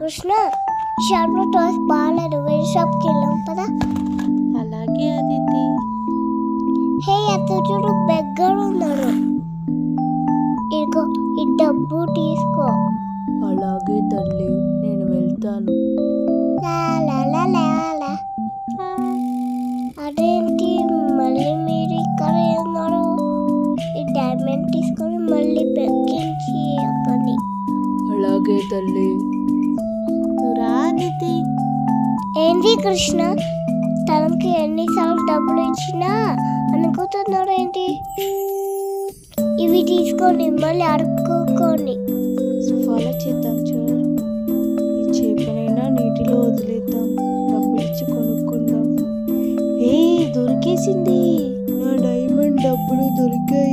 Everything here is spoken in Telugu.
కృష్ణ షాప్లో టాస్ బాగాలేదు, వేరే షాప్కి వెళ్ళాం పదా. అలాగే అదితి. హే అతను చూడు బెగ్గర్ ఉన్నాడు, ఇదిగో ఈ డబ్బు తీసుకో. అలాగే తల్లి, నేను వెళ్తాను. లా లా లా లా లా. అదేంటి మళ్ళీ మీరు ఇక్కడ ఉన్నారు? ఈ డైమండ్ తీసుకొని మళ్ళీ బెక్కించి అక్కడి. అలాగే తల్లి. రా అదితి. ఏంటి కృష్ణ, తనకి ఎన్నిసార్లు డబ్బులు ఇచ్చినా అనుకుంటున్నాడు ఏంటి? ఇవి తీసుకొని మళ్ళీ అడుక్కోని. ఫాలో చేద్దాం చూడు. ఈ చేపనైనా నీటిలో వదిలేద్దాం, డబ్బులు ఇచ్చి కొనుక్కుందాం. ఏ దొరికేసింది, నా డైమండ్ డబ్బులు దొరికాయి.